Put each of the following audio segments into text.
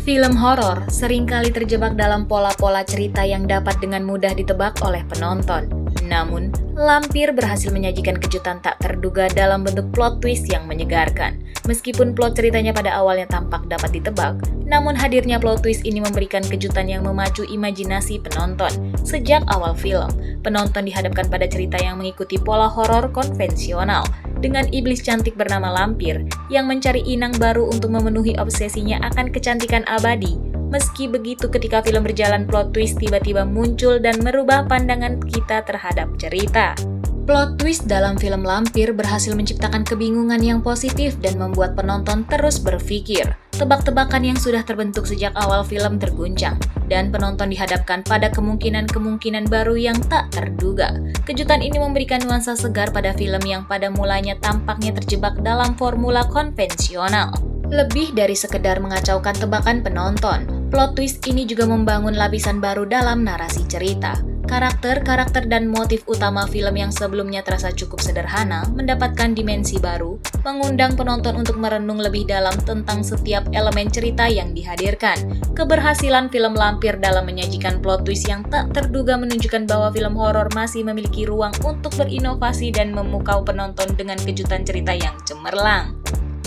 Film horor seringkali terjebak dalam pola-pola cerita yang dapat dengan mudah ditebak oleh penonton. Namun, Lampir berhasil menyajikan kejutan tak terduga dalam bentuk plot twist yang menyegarkan. Meskipun plot ceritanya pada awalnya tampak dapat ditebak, namun hadirnya plot twist ini memberikan kejutan yang memacu imajinasi penonton. Sejak awal film, penonton dihadapkan pada cerita yang mengikuti pola horor konvensional, dengan iblis cantik bernama Lampir yang mencari inang baru untuk memenuhi obsesinya akan kecantikan abadi. Meski begitu, ketika film berjalan, plot twist tiba-tiba muncul dan merubah pandangan kita terhadap cerita. Plot twist dalam film Lampir berhasil menciptakan kebingungan yang positif dan membuat penonton terus berpikir. Tebak-tebakan yang sudah terbentuk sejak awal film terguncang, dan penonton dihadapkan pada kemungkinan-kemungkinan baru yang tak terduga. Kejutan ini memberikan nuansa segar pada film yang pada mulanya tampaknya terjebak dalam formula konvensional. Lebih dari sekedar mengacaukan tebakan penonton, plot twist ini juga membangun lapisan baru dalam narasi cerita. Karakter-karakter dan motif utama film yang sebelumnya terasa cukup sederhana mendapatkan dimensi baru, mengundang penonton untuk merenung lebih dalam tentang setiap elemen cerita yang dihadirkan. Keberhasilan film Lampir dalam menyajikan plot twist yang tak terduga menunjukkan bahwa film horor masih memiliki ruang untuk berinovasi dan memukau penonton dengan kejutan cerita yang cemerlang.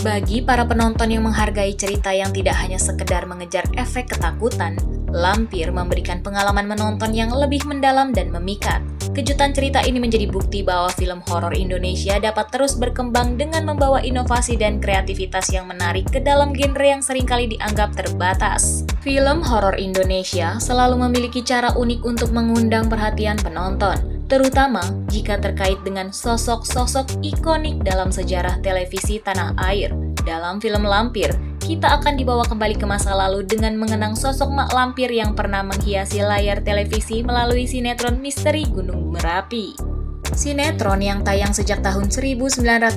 Bagi para penonton yang menghargai cerita yang tidak hanya sekedar mengejar efek ketakutan, Lampir memberikan pengalaman menonton yang lebih mendalam dan memikat. Kejutan cerita ini menjadi bukti bahwa film horor Indonesia dapat terus berkembang dengan membawa inovasi dan kreativitas yang menarik ke dalam genre yang seringkali dianggap terbatas. Film horor Indonesia selalu memiliki cara unik untuk mengundang perhatian penonton, terutama jika terkait dengan sosok-sosok ikonik dalam sejarah televisi tanah air. Dalam film Lampir, kita akan dibawa kembali ke masa lalu dengan mengenang sosok Mak Lampir yang pernah menghiasi layar televisi melalui sinetron Misteri Gunung Merapi. Sinetron yang tayang sejak tahun 1998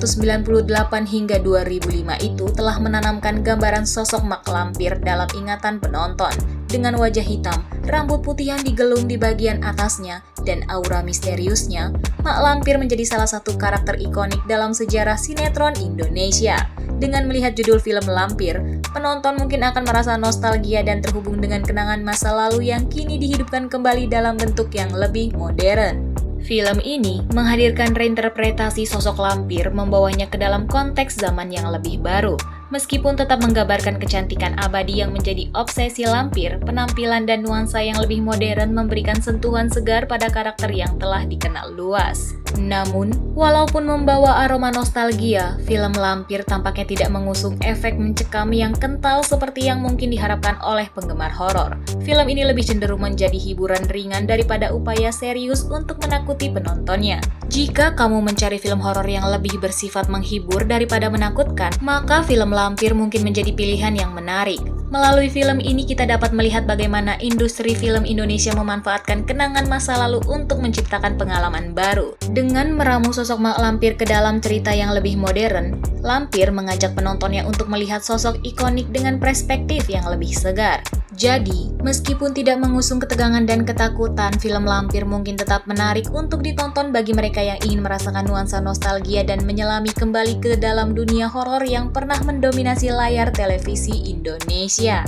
hingga 2005 itu telah menanamkan gambaran sosok Mak Lampir dalam ingatan penonton. Dengan wajah hitam, rambut putih yang digelung di bagian atasnya, dan aura misteriusnya, Mak Lampir menjadi salah satu karakter ikonik dalam sejarah sinetron Indonesia. Dengan melihat judul film Lampir, penonton mungkin akan merasa nostalgia dan terhubung dengan kenangan masa lalu yang kini dihidupkan kembali dalam bentuk yang lebih modern. Film ini menghadirkan reinterpretasi sosok Lampir, membawanya ke dalam konteks zaman yang lebih baru. Meskipun tetap menggambarkan kecantikan abadi yang menjadi obsesi Lampir, penampilan dan nuansa yang lebih modern memberikan sentuhan segar pada karakter yang telah dikenal luas. Namun, walaupun membawa aroma nostalgia, film Lampir tampaknya tidak mengusung efek mencekam yang kental seperti yang mungkin diharapkan oleh penggemar horor. Film ini lebih cenderung menjadi hiburan ringan daripada upaya serius untuk menakuti penontonnya. Jika kamu mencari film horor yang lebih bersifat menghibur daripada menakutkan, maka film Lampir mungkin menjadi pilihan yang menarik. Melalui film ini kita dapat melihat bagaimana industri film Indonesia memanfaatkan kenangan masa lalu untuk menciptakan pengalaman baru. Dengan meramu sosok Mak Lampir ke dalam cerita yang lebih modern, Lampir mengajak penontonnya untuk melihat sosok ikonik dengan perspektif yang lebih segar. Jadi, meskipun tidak mengusung ketegangan dan ketakutan, film Lampir mungkin tetap menarik untuk ditonton bagi mereka yang ingin merasakan nuansa nostalgia dan menyelami kembali ke dalam dunia horor yang pernah mendominasi layar televisi Indonesia.